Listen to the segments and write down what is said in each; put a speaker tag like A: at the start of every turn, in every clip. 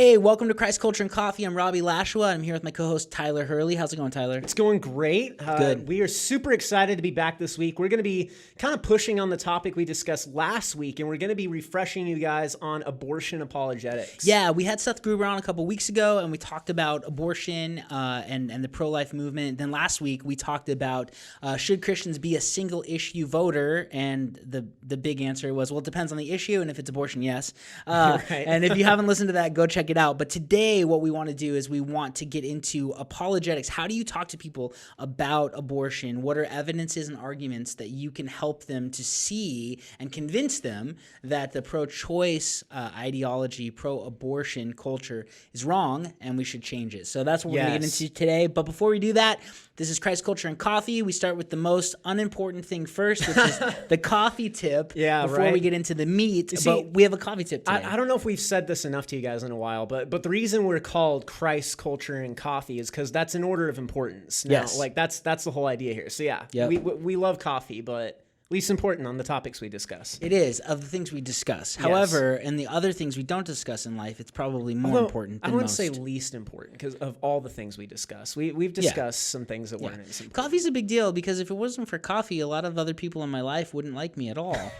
A: Hey, welcome to Christ Culture and Coffee. I'm Robbie Lashua. I'm here with my co-host Tyler Hurley. How's it going, Tyler?
B: It's going great.
A: Good.
B: We are super excited to be back this week. We're going to be kind of pushing on the topic we discussed last week, and we're going to be refreshing you guys on abortion apologetics.
A: Yeah, we had Seth Gruber on a couple weeks ago, and we talked about abortion and the pro-life movement. Then last week, we talked about should Christians be a single-issue voter, and the big answer was, well, it depends on the issue, and if it's abortion, yes.
B: Right.
A: And if you haven't listened to that, go check it out. But today, what we want to do is we want to get into apologetics. How do you talk to people about abortion? What are evidences and arguments that you can help them to see and convince them that the pro-choice ideology, pro-abortion culture is wrong and we should change it? So that's what we're going to get into today. But before we do that, this is Christ Culture and Coffee. We start with the most unimportant thing first, which is the coffee tip before we get into the meat. But we have a coffee tip today.
B: I don't know if we've said this enough to you guys in a while, but the reason we're called Christ Culture and Coffee is because that's an order of importance. Now, like that's the whole idea here. So we love coffee, but least important on the topics we discuss.
A: It is, of the things we discuss. Yes. However, in the other things we don't discuss in life, it's probably more important than most.
B: I wouldn't say least important because of all the things we discuss. We've discussed some things that weren't as important.
A: Coffee's a big deal because if it wasn't for coffee, a lot of other people in my life wouldn't like me at all.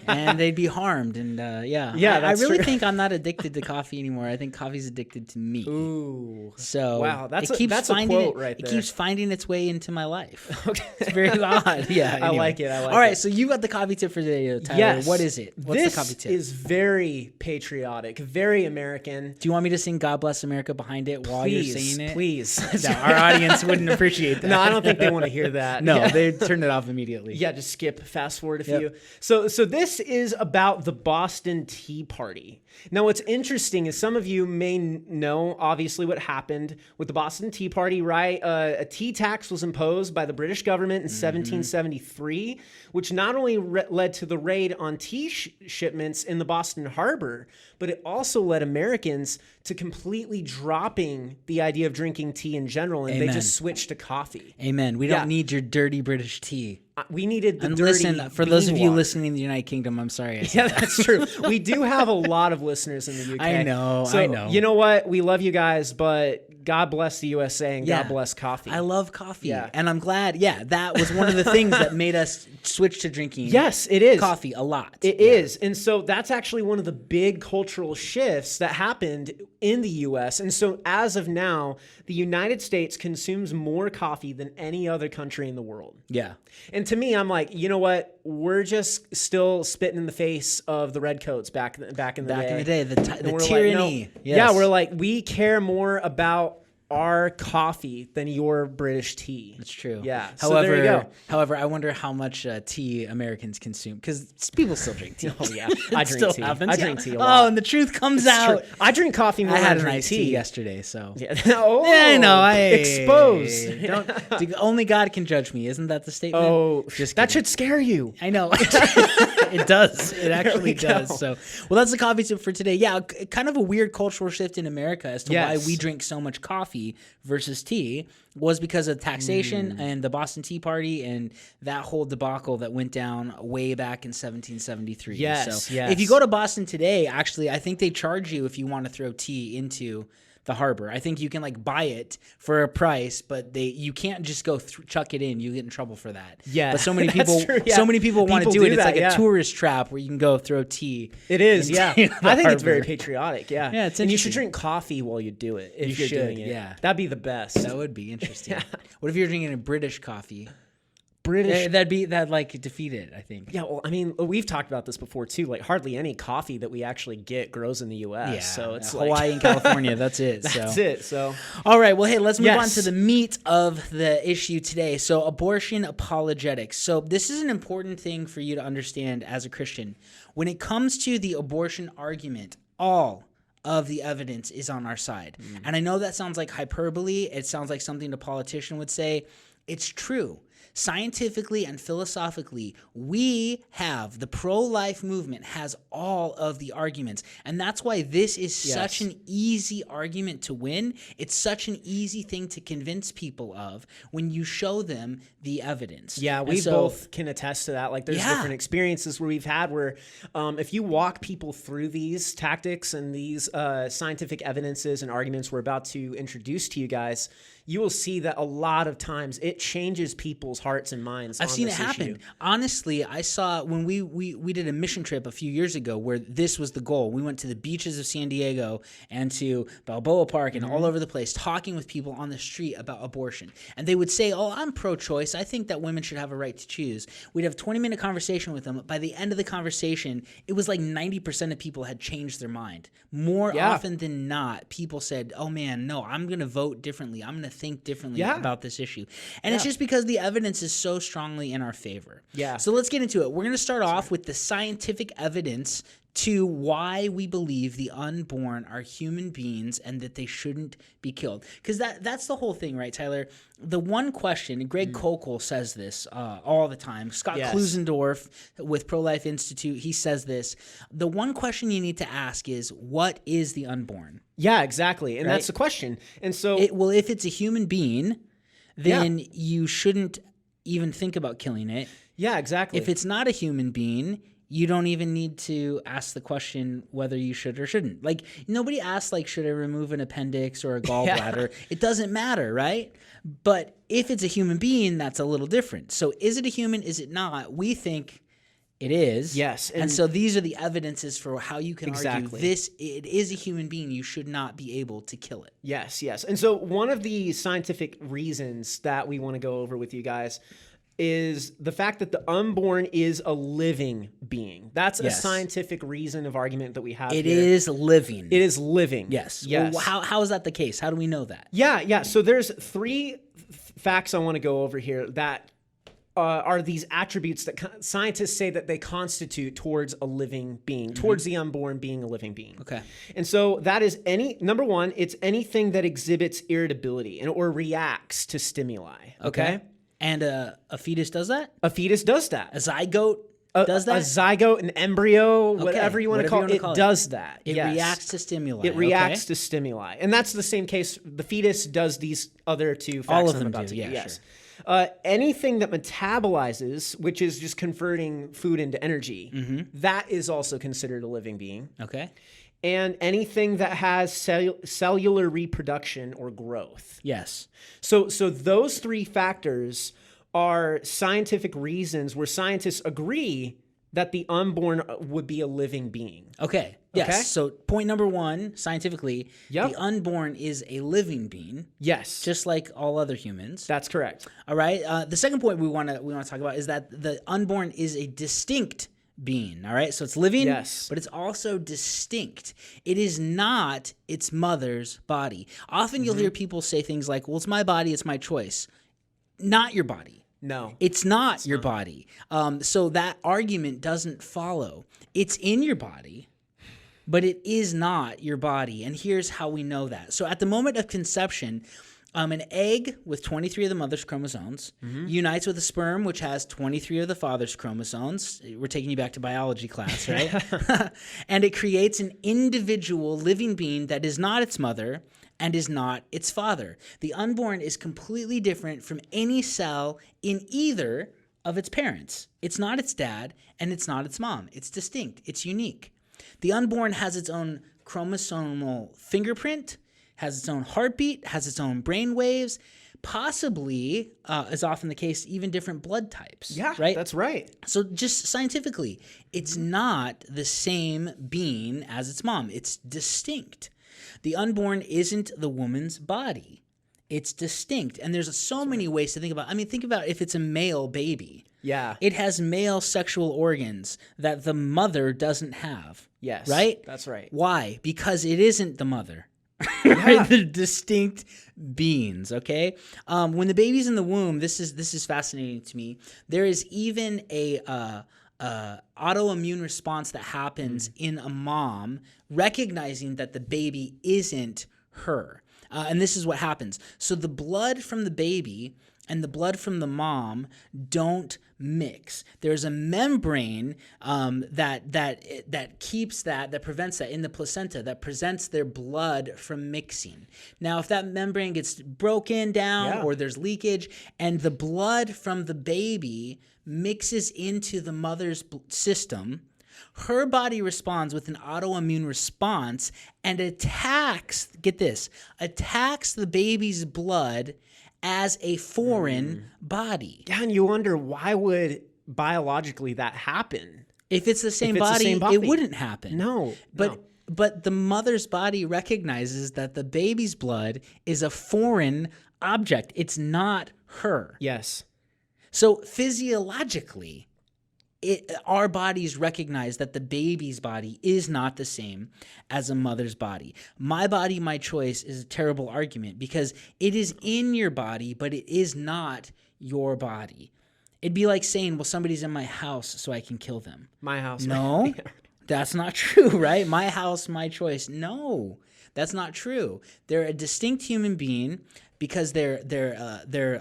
A: And they'd be harmed. And I really think I'm not addicted to coffee anymore. I think coffee's addicted to me.
B: Ooh.
A: So
B: wow, that's a quote right there.
A: It keeps finding its way into my life.
B: Okay.
A: It's very odd. Yeah. Anyway.
B: I like it.
A: All right, so you got the coffee tip for today, Tyler.
B: Yes.
A: What is it? What's the coffee tip?
B: This is very patriotic, very American.
A: Do you want me to sing God Bless America behind it while you're saying it?
B: Please.
A: No, our audience wouldn't appreciate that.
B: No, I don't think they want to hear that.
A: No, they'd turn it off immediately.
B: Yeah, just fast forward a few. So this is about the Boston Tea Party. Now, what's interesting is some of you may know, obviously, what happened with the Boston Tea Party, right? A tea tax was imposed by the British government in 1773, which not only led to the raid on tea shipments in the Boston Harbor, but it also led Americans to completely dropping the idea of drinking tea in general, and they just switched to coffee.
A: Amen. We don't need your dirty British tea.
B: We needed the dirty
A: listen, for those of you
B: water.
A: listening in the United Kingdom, I'm sorry.
B: That's true. We do have a lot of listeners in the UK.
A: I know.
B: You know what? We love you guys, but God bless the USA and God bless coffee.
A: I love coffee. Yeah. And I'm glad, that was one of the things that made us switch to drinking
B: Yes, it is.
A: coffee a lot.
B: It is. And so that's actually one of the big cultural shifts that happened in the US. And so as of now, the United States consumes more coffee than any other country in the world.
A: Yeah.
B: And to me, I'm like, you know what? We're just still spitting in the face of the redcoats back in the day.
A: Back in the day, the tyranny.
B: Like, no. Yeah, we're like, we care more about our coffee than your British tea.
A: That's true.
B: Yeah.
A: However,
B: so there you go.
A: However, I wonder how much tea Americans consume because people still drink tea.
B: Oh yeah, I drink tea.
A: Happens.
B: I drink tea a lot.
A: Oh, and the truth comes out.
B: True. I drink coffee more.
A: I had
B: than
A: an
B: I
A: iced
B: drink
A: tea yesterday, so
B: yeah. Oh,
A: yeah, I know.
B: Exposed.
A: Only God can judge me. Isn't that the statement?
B: Oh,
A: just
B: that should scare you.
A: I know. It does. It actually does. So, well, that's the coffee tip for today. Yeah, kind of a weird cultural shift in America as to why we drink so much coffee versus tea was because of taxation and the Boston Tea Party and that whole debacle that went down way back in 1773.
B: Yes,
A: so if you go to Boston today, actually, I think they charge you if you want to throw tea into the harbor. I think you can buy it for a price, but you can't just go chuck it in. You get in trouble for that.
B: Yeah,
A: but so many people want to do it. It's like a tourist trap where you can go throw tea.
B: It is, I think
A: harbor.
B: it's very patriotic. Yeah,
A: yeah, it's
B: and you should drink coffee while you do it. If you're doing it, that'd be the best.
A: That would be interesting. What if you're drinking a British coffee?
B: British.
A: That'd defeat it, I think.
B: Yeah, well, I mean, we've talked about this before too. Like, hardly any coffee that we actually get grows in the U.S.
A: Yeah,
B: so it's
A: Hawaii and California. That's it.
B: That's it. So,
A: all right. Well, hey, let's move on to the meat of the issue today. So, abortion apologetics. So, this is an important thing for you to understand as a Christian. When it comes to the abortion argument, all of the evidence is on our side. And I know that sounds like hyperbole. It sounds like something a politician would say. It's true. Scientifically and philosophically, the pro-life movement has all of the arguments. And that's why this is such an easy argument to win. It's such an easy thing to convince people of when you show them the evidence.
B: Yeah, we both can attest to that. Like there's different experiences where we've had where if you walk people through these tactics and these scientific evidences and arguments we're about to introduce to you guys, you will see that a lot of times it changes people's hearts and minds.
A: I've seen it happen. Honestly, I saw when we did a mission trip a few years ago where this was the goal. We went to the beaches of San Diego and to Balboa Park and all over the place talking with people on the street about abortion. And they would say, oh, I'm pro-choice. I think that women should have a right to choose. We'd have a 20-minute conversation with them. By the end of the conversation, it was like 90% of people had changed their mind. More often than not, people said, oh man, no, I'm going to vote differently. I'm going to think differently about this issue. And it's just because the evidence is so strongly in our favor. Yeah. So let's get into it. We're going to start off with the scientific evidence to why we believe the unborn are human beings and that they shouldn't be killed. Because that's the whole thing, right, Tyler? The one question, and Greg Kokel says this all the time. Scott Klusendorf with Pro-Life Institute, he says this. The one question you need to ask is, what is the unborn?
B: Yeah, exactly. And that's the question. And so...
A: if it's a human being, then you shouldn't even think about killing it.
B: Yeah, exactly.
A: If it's not a human being... you don't even need to ask the question whether you should or shouldn't. Like, nobody asks, like, should I remove an appendix or a gallbladder? It doesn't matter, right? But if it's a human being, that's a little different. So is it a human? Is it not? We think it is.
B: Yes.
A: And so these are the evidences for how you can argue this. It is a human being. You should not be able to kill it.
B: Yes, yes. And so one of the scientific reasons that we want to go over with you guys is the fact that the unborn is a living being. That's a scientific reason of argument that we have
A: It
B: here.
A: is living.
B: It is living.
A: Yes.
B: Yes.
A: Well, how is that the case? How do we know that?
B: Yeah. So there's three facts I want to go over here that are these attributes that scientists say that they constitute towards a living being, towards the unborn being a living being.
A: Okay.
B: And so that is number one, it's anything that exhibits irritability or reacts to stimuli. Okay.
A: And a fetus does that?
B: A fetus does that.
A: A zygote does that?
B: A zygote, an embryo, whatever you want to call it, does that.
A: It reacts to stimuli.
B: It reacts to stimuli. And that's the same case. The fetus does these other two facts
A: all of them
B: I'm about
A: do.
B: to get.
A: Yes.
B: Sure. Anything that metabolizes, which is just converting food into energy, that is also considered a living being.
A: Okay.
B: And anything that has cellular reproduction or growth.
A: Yes.
B: So those three factors are scientific reasons where scientists agree that the unborn would be a living being.
A: Okay. Yes. Okay? So point number one, scientifically, the unborn is a living being.
B: Yes.
A: Just like all other humans.
B: That's correct.
A: All right. The second point we want to talk about is that the unborn is a distinct being. All right. So it's living, but it's also distinct. It is not its mother's body. Often you'll hear people say things like, well, it's my body, it's my choice. Not your body.
B: No.
A: It's not your body. So that argument doesn't follow. It's in your body, but it is not your body. And here's how we know that. So at the moment of conception, an egg with 23 of the mother's chromosomes unites with a sperm, which has 23 of the father's chromosomes. We're taking you back to biology class, right? And it creates an individual living being that is not its mother and is not its father. The unborn is completely different from any cell in either of its parents. It's not its dad and it's not its mom. It's distinct. It's unique. The unborn has its own chromosomal fingerprint, has its own heartbeat, has its own brain waves, possibly, as often the case, even different blood types.
B: Yeah,
A: right?
B: That's right.
A: So just scientifically, it's not the same being as its mom. It's distinct. The unborn isn't the woman's body. It's distinct. And there's so many ways to think about it. I mean, think about if it's a male baby.
B: Yeah.
A: It has male sexual organs that the mother doesn't have.
B: Yes.
A: Right?
B: That's right.
A: Why? Because it isn't the mother. Right? They're distinct beings, okay? When the baby's in the womb, this is fascinating to me. There is even a autoimmune response that happens in a mom recognizing that the baby isn't her. And this is what happens. So the blood from the baby and the blood from the mom don't mix. There's a membrane that keeps that prevents that in the placenta, that prevents their blood from mixing. Now, if that membrane gets broken down or there's leakage and the blood from the baby mixes into the mother's system, her body responds with an autoimmune response and attacks the baby's blood as a foreign body.
B: Yeah, and you wonder, why would biologically that happen?
A: If it's the same body, it wouldn't happen.
B: No.
A: But the mother's body recognizes that the baby's blood is a foreign object. It's not her.
B: Yes.
A: So physiologically, our bodies recognize that the baby's body is not the same as a mother's body. My body, my choice is a terrible argument because it is in your body, but it is not your body. It'd be like saying, well, somebody's in my house, so I can kill them.
B: My house.
A: No, that's not true, right? My house, my choice. No, that's not true. They're a distinct human being. Because they're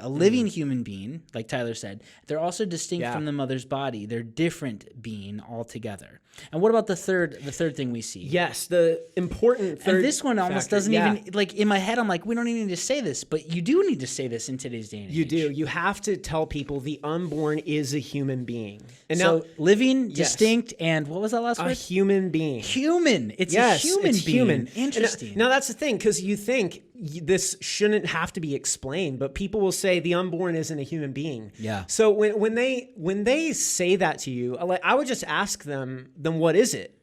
A: a living human being, like Tyler said. They're also distinct from the mother's body. They're different being altogether. And what about the third thing we see?
B: Yes, the important third.
A: And this one almost
B: factor.
A: doesn't even, like, in my head, I'm like, we don't even need to say this, but you do need to say this in today's day and age.
B: You do. You have to tell people the unborn is a human being. And
A: so
B: now,
A: living, distinct, and what was that last word?
B: A human being.
A: Human. It's a human being. Human. Interesting.
B: Now that's the thing, because you think this shouldn't have to be explained, but people will say the unborn isn't a human being.
A: Yeah.
B: So when they say that to you, I would just ask them, then what is it?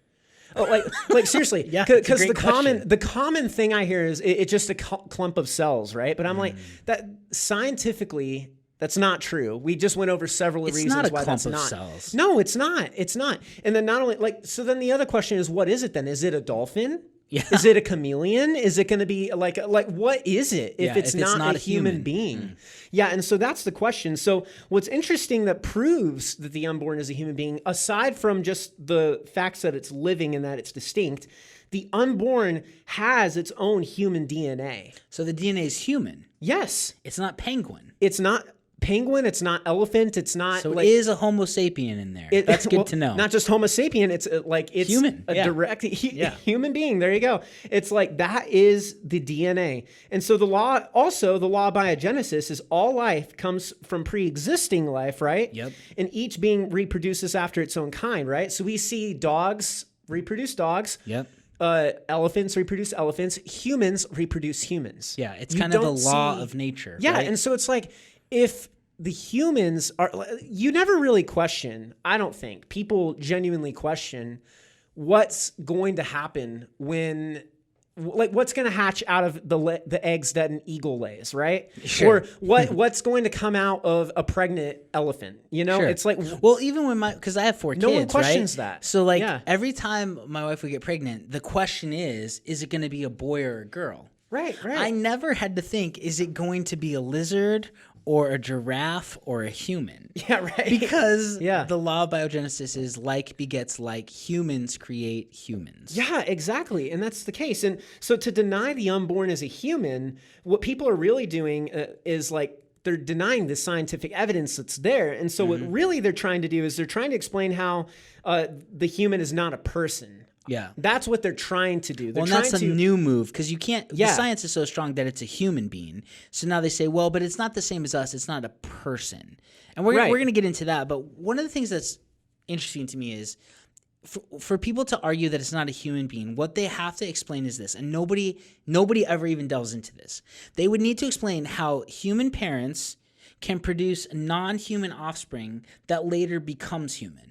B: Oh, like seriously, because the common thing I hear is it's just a clump of cells, right? But I'm like, that scientifically, that's not true. We just went over several reasons why that's not.
A: It's not a clump of cells.
B: No, it's not. It's not. And then not only so then the other question is, what is it then? Is it a dolphin?
A: Yeah.
B: Is it a chameleon? Is it going to be like what is it if it's not a human being? Yeah, and so that's the question. So what's interesting that proves that the unborn is a human being, aside from just the facts that it's living and that it's distinct, the unborn has its own human DNA.
A: So the DNA is human.
B: Yes.
A: It's not penguin.
B: It's not penguin, it's not elephant, it's not.
A: So it is a Homo sapien in there. That's good to know.
B: Not just Homo sapien, it's
A: human.
B: A direct human being. There you go. It's like that is the DNA. And so the law of biogenesis is all life comes from pre-existing life, right?
A: Yep.
B: And each being reproduces after its own kind, right? So we see dogs reproduce dogs.
A: Yep.
B: Elephants reproduce elephants. Humans reproduce humans.
A: Yeah, it's kind of the law of nature.
B: Yeah,
A: right?
B: And so it's like, if the humans are, you never really question, I don't think, people genuinely question what's going to happen when, like, what's going to hatch out of the eggs that an eagle lays, right?
A: Sure.
B: Or what's going to come out of a pregnant elephant, you know?
A: Sure.
B: It's like,
A: well, even when because I have 4 kids,
B: no one questions
A: right?
B: that.
A: So like every time my wife would get pregnant, the question is it going to be a boy or a girl?
B: Right.
A: I never had to think, is it going to be a lizard or a giraffe or a human?
B: Yeah, right.
A: Because the law of biogenesis is like begets like, humans create humans.
B: Yeah, exactly. And that's the case. And so to deny the unborn as a human, what people are really doing is like, they're denying the scientific evidence that's there. And so what really they're trying to do is they're trying to explain how the human is not a person.
A: Yeah.
B: That's what they're trying to do.
A: Well, and that's a new move because you can't, the science is so strong that it's a human being. So now they say, well, but it's not the same as us. It's not a person. And we're going to get into that. But one of the things that's interesting to me is for people to argue that it's not a human being, what they have to explain is this. And nobody ever even delves into this. They would need to explain how human parents can produce non-human offspring that later becomes human.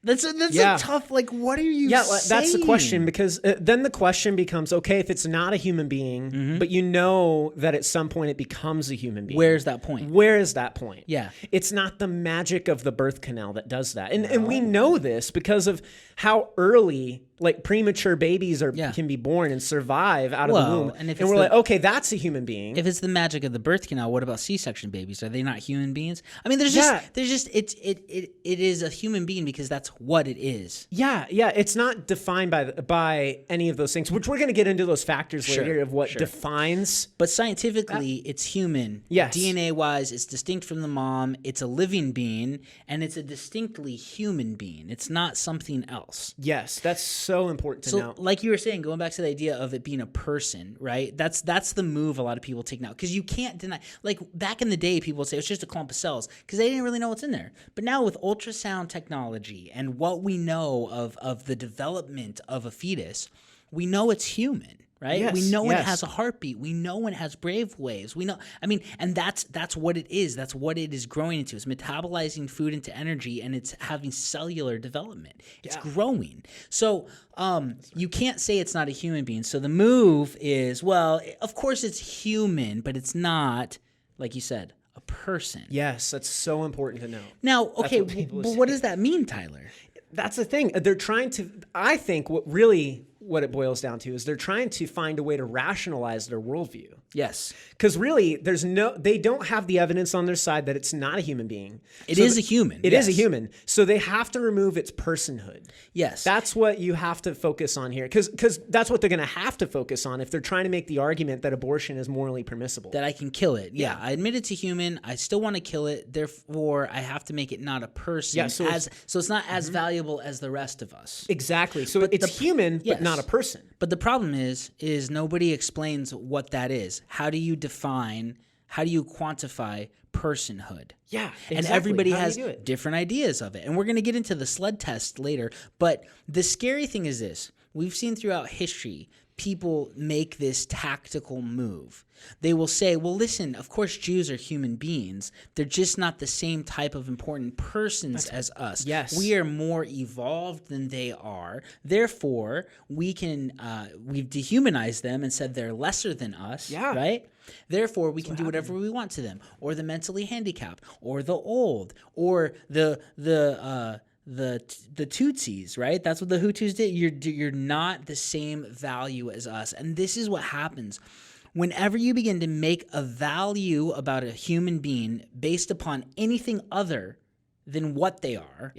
A: That's a tough, like, what are you saying?
B: That's the question, because then the question becomes, okay, if it's not a human being, but you know that at some point it becomes a human being.
A: Where's that point?
B: Where is that point?
A: Yeah.
B: It's not the magic of the birth canal that does that. And we know this because of how early like premature babies can be born and survive out of the womb. And we're like, okay, that's a human being.
A: If it's the magic of the birth canal, what about C-section babies? Are they not human beings? I mean, it is a human being because that's what it is.
B: Yeah. It's not defined by any of those things, which we're going to get into those factors later of what defines.
A: But scientifically, it's human.
B: Yes.
A: DNA-wise, it's distinct from the mom. It's a living being, and it's a distinctly human being. It's not something else.
B: Yes, that's so important to know.
A: Like you were saying, going back to the idea of it being a person, right? That's the move a lot of people take now, because you can't deny. Like back in the day, people would say it's just a clump of cells because they didn't really know what's in there. But now with ultrasound technology and what we know of the development of a fetus, we know it's human. Right?
B: Yes,
A: we know when it has a heartbeat. We know when it has brave waves. We know, and that's what it is. That's what it is growing into. It's metabolizing food into energy, and it's having cellular development. It's growing. So you can't say it's not a human being. So the move is, well, of course it's human, but it's not, like you said, a person.
B: Yes, that's so important to know.
A: Now, okay, but what does that mean, Tyler?
B: That's the thing. They're trying to, I think what it boils down to is they're trying to find a way to rationalize their worldview.
A: Yes.
B: Because really, they don't have the evidence on their side that it's not a human being.
A: It is a human.
B: It is a human. So they have to remove its personhood.
A: Yes.
B: That's what you have to focus on here. Because that's what they're going to have to focus on if they're trying to make the argument that abortion is morally permissible.
A: That I can kill it. Yeah. I admit it's a human. I still want to kill it. Therefore, I have to make it not a person.
B: Yeah, so
A: it's not as valuable as the rest of us.
B: Exactly. So it's human, but not a person.
A: But the problem is nobody explains what that is. How do you quantify personhood?
B: Yeah, exactly.
A: And everybody has different ideas of it. And we're going to get into the sled test later. But the scary thing is this. We've seen throughout history people make this tactical move. They will say, well, listen, of course Jews are human beings. They're just not the same type of important persons as us.
B: Yes.
A: We are more evolved than they are. Therefore, we've dehumanized them and said they're lesser than us, right? Therefore, we can do whatever we want to them, or the mentally handicapped, or the old, or the Tutsis, right? That's what the Hutus did. You're not the same value as us. And this is what happens. Whenever you begin to make a value about a human being based upon anything other than what they are,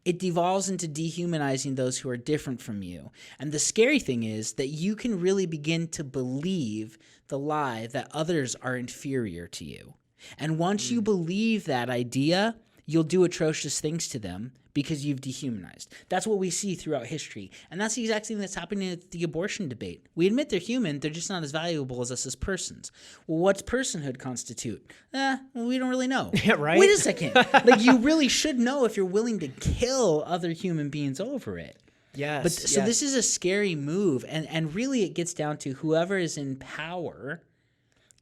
A: it devolves into dehumanizing those who are different from you. And the scary thing is that you can really begin to believe the lie that others are inferior to you. And once you believe that idea, you'll do atrocious things to them because you've dehumanized. That's what we see throughout history. And that's the exact thing that's happening at the abortion debate. We admit they're human, they're just not as valuable as us as persons. Well, what's personhood constitute? We don't really know.
B: Yeah, right?
A: Wait a second. Like, you really should know if you're willing to kill other human beings over it.
B: Yes.
A: But so this is a scary move. And really it gets down to whoever is in power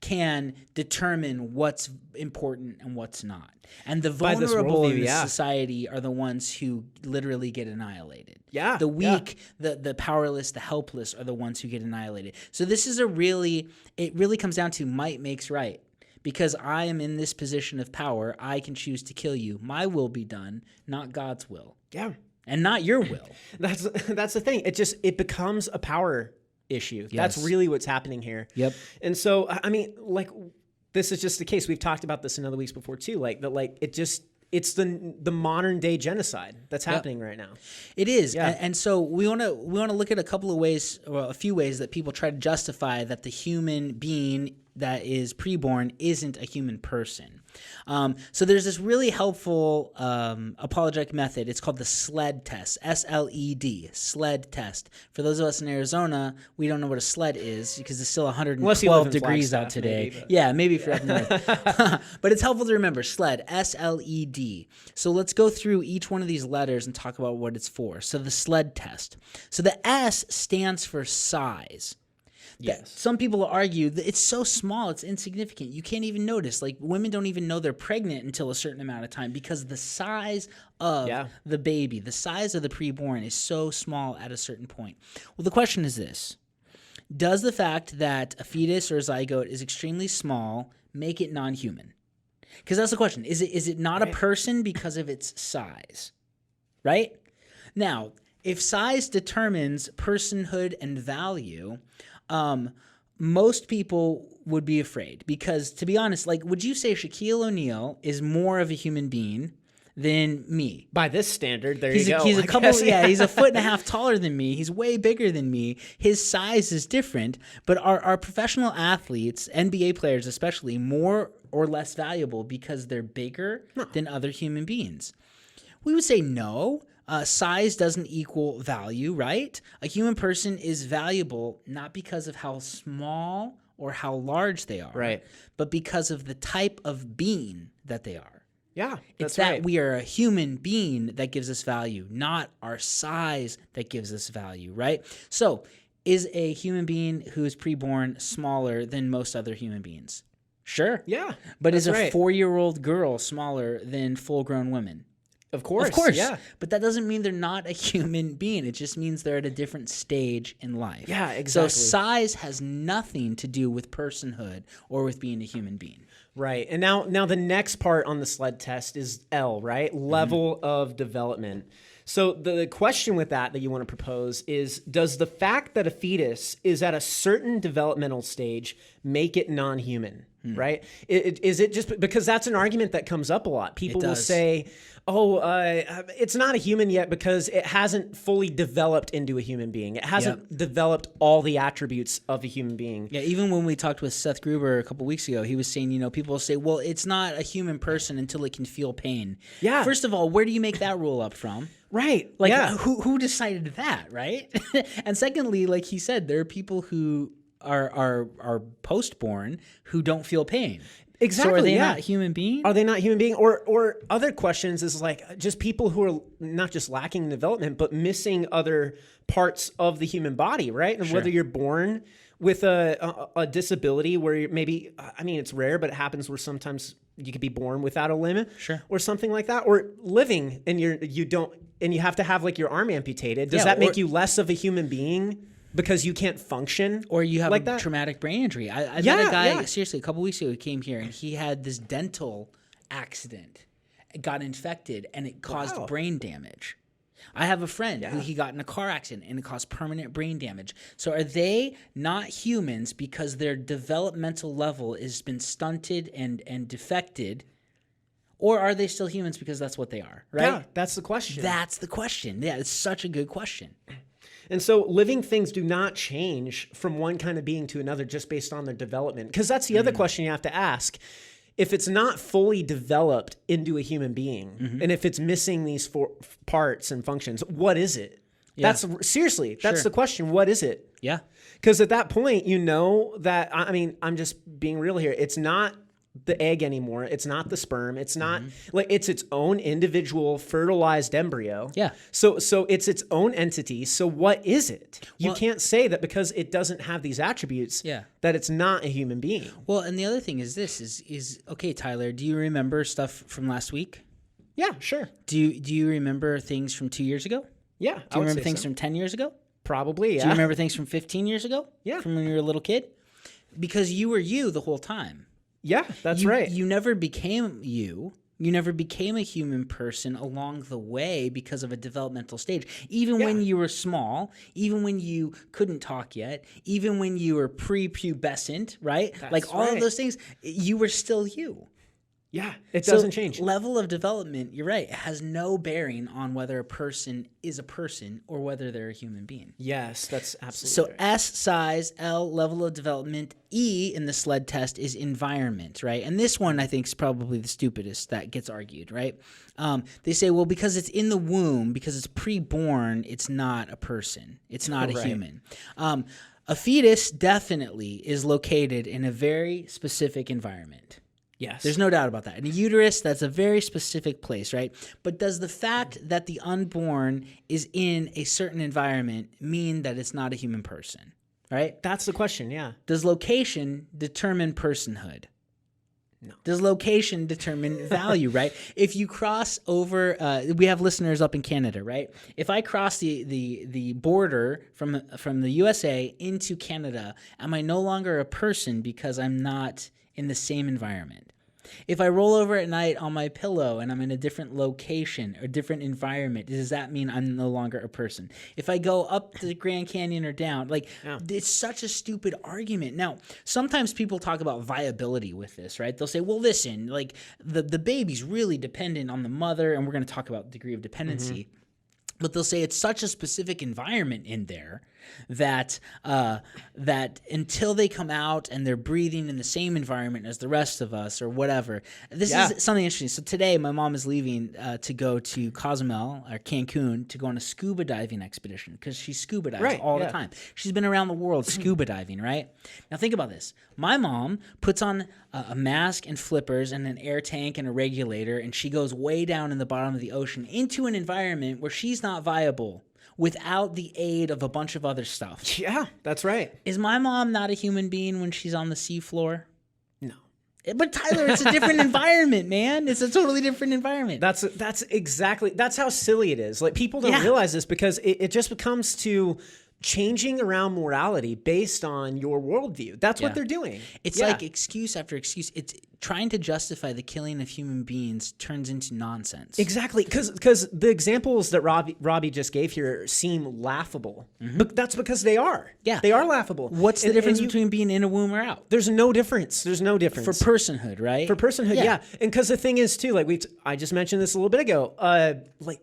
A: can determine what's important and what's not. And the vulnerable in society are the ones who literally get annihilated.
B: Yeah.
A: The weak, the powerless, the helpless are the ones who get annihilated. So this is it really comes down to might makes right. Because I am in this position of power, I can choose to kill you. My will be done, not God's will.
B: Yeah.
A: And not your will.
B: That's the thing. It becomes a power issue.
A: Yes.
B: That's really what's happening here.
A: Yep.
B: And so, I mean, like, this is just the case. We've talked about this in other weeks before too. It's the modern day genocide that's happening right now.
A: It is. Yeah. And so we want to look at a couple of ways, or a few ways that people try to justify that the human being that is preborn isn't a human person. So there's this really helpful apologetic method. It's called the SLED test, SLED, SLED test. For those of us in Arizona, we don't know what a sled is because it's still 112 degrees out today. Maybe if you're up north. But it's helpful to remember, SLED, SLED. So let's go through each one of these letters and talk about what it's for. So the SLED test. So the S stands for size.
B: Yes.
A: Some people argue that it's so small, it's insignificant. You can't even notice. Like, women don't even know they're pregnant until a certain amount of time because the size of the baby, the size of the preborn is so small at a certain point. Well, the question is this. Does the fact that a fetus or a zygote is extremely small make it non-human? Because that's the question. Is it not a person because of its size? Right? Now, If size determines personhood and value, most people would be afraid because, to be honest, like, would you say Shaquille O'Neal is more of a human being than me?
B: By this standard,
A: He's a couple, he's a foot and a half taller than me. He's way bigger than me. His size is different, but are professional athletes, NBA players especially, more or less valuable because they're bigger than other human beings? We would say no. Size doesn't equal value, right? A human person is valuable not because of how small or how large they are,
B: right,
A: but because of the type of being that they are.
B: Yeah,
A: it's that we are a human being that gives us value, not our size that gives us value, right? So, is a human being who is preborn smaller than most other human beings? Sure.
B: Yeah.
A: But is a 4-year-old girl smaller than full-grown women?
B: Of course.
A: Yeah. But that doesn't mean they're not a human being. It just means they're at a different stage in life.
B: Yeah, exactly.
A: So size has nothing to do with personhood or with being a human being.
B: Right. And now the next part on the SLED test is L, right? Level of development. So the question with that you want to propose is, does the fact that a fetus is at a certain developmental stage make it non-human, right? Is it just because that's an argument that comes up a lot? People will say, it's not a human yet because it hasn't fully developed into a human being. It hasn't developed all the attributes of a human being.
A: Yeah, even when we talked with Seth Gruber a couple weeks ago, he was saying, people will say, well, it's not a human person until it can feel pain.
B: Yeah.
A: First of all, where do you make that rule up from?
B: Right.
A: Like, who decided that, right? And secondly, like he said, there are people who are post-born who don't feel pain.
B: Exactly.
A: So are they not human beings?
B: Are they not human beings? Or other questions is like just people who are not just lacking in development, but missing other parts of the human body, right? And whether you're born with a disability where maybe, it's rare, but it happens where sometimes you could be born without a limb, or something like that, or living and you have to have like your arm amputated. Does that make you less of a human being? Because you can't function,
A: or you have
B: like
A: a traumatic brain injury. I met a guy seriously a couple weeks ago. He came here and he had this dental accident. It got infected and it caused brain damage. I have a friend who he got in a car accident and it caused permanent brain damage. So are they not humans because their developmental level has been stunted and defected? Or are they still humans because that's what they are, right?
B: Yeah, that's the question.
A: That's the question. Yeah, it's such a good question.
B: And so living things do not change from one kind of being to another just based on their development. Because that's the other question you have to ask. If it's not fully developed into a human being, and if it's missing these 4 parts and functions, what is it? Yeah. That's the question. What is it?
A: Yeah.
B: Because at that point, that, I'm just being real here. It's not the egg anymore. It's not the sperm. It's not like it's its own individual fertilized embryo.
A: Yeah.
B: So it's its own entity. So what is it? You can't say that because it doesn't have these attributes that it's not a human being.
A: Well, and the other thing is this is okay, Tyler, do you remember stuff from last week?
B: Yeah, sure.
A: Do you remember things from 2 years ago?
B: Yeah.
A: Do you remember things from 10 years ago?
B: Probably, yeah.
A: Do you remember things from 15 years ago?
B: Yeah.
A: From when you were a little kid? Because you were you the whole time.
B: Yeah, that's right.
A: You never became you. You never became a human person along the way because of a developmental stage. Even when you were small, even when you couldn't talk yet, even when you were prepubescent, right?
B: That's
A: all of those things, you were still you.
B: Yeah, it doesn't change.
A: Level of development, you're right, it has no bearing on whether a person is a person or whether they're a human being.
B: Yes, that's absolutely
A: So
B: right.
A: S, size, L, level of development, E in the SLED test is environment, right? And this one I think is probably the stupidest that gets argued, right? They say, well, because it's in the womb, because it's pre-born, it's not a person. It's not a human. A fetus definitely is located in a very specific environment.
B: Yes.
A: There's no doubt about that. In a uterus, that's a very specific place, right? But does the fact that the unborn is in a certain environment mean that it's not a human person, right?
B: That's the question, yeah.
A: Does location determine personhood?
B: No.
A: Does location determine value, right? If you cross over, we have listeners up in Canada, right? If I cross the border from the USA into Canada, am I no longer a person because I'm not in the same environment? If I roll over at night on my pillow and I'm in a different location or different environment, does that mean I'm no longer a person? If I go up the Grand Canyon or down, like it's such a stupid argument. Now, sometimes people talk about viability with this, right? They'll say, well, listen, like the baby's really dependent on the mother, and we're going to talk about degree of dependency. But they'll say it's such a specific environment in there that that until they come out and they're breathing in the same environment as the rest of us or whatever. This is something interesting. So today my mom is leaving to go to Cozumel or Cancun to go on a scuba diving expedition because she scuba dives all the time. She's been around the world scuba diving, right? Now think about this. My mom puts on a mask and flippers and an air tank and a regulator, and she goes way down in the bottom of the ocean into an environment where she's not viable without the aid of a bunch of other stuff.
B: Yeah, that's right.
A: Is my mom not a human being when she's on the seafloor?
B: No.
A: But Tyler, it's a different environment, man. It's a totally different environment.
B: That's how silly it is. Like people don't realize this because it just becomes to changing around morality based on your worldview. That's what they're doing.
A: It's like excuse after excuse. It's trying to justify the killing of human beings turns into nonsense.
B: Exactly, because the examples that Robbie just gave here seem laughable. But that's because they are.
A: Yeah.
B: They are laughable.
A: What's the difference between being in a womb or out?
B: There's no difference. There's no difference.
A: For personhood, right?
B: For personhood, yeah. And because the thing is, too, like I just mentioned this a little bit ago, like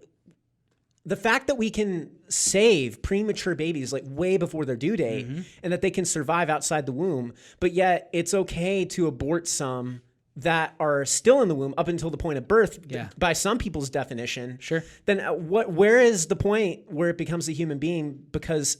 B: the fact that we can save premature babies like way before their due date and that they can survive outside the womb, but yet it's okay to abort some that are still in the womb up until the point of birth by some people's definition.
A: Sure.
B: Then where is the point where it becomes a human being? Because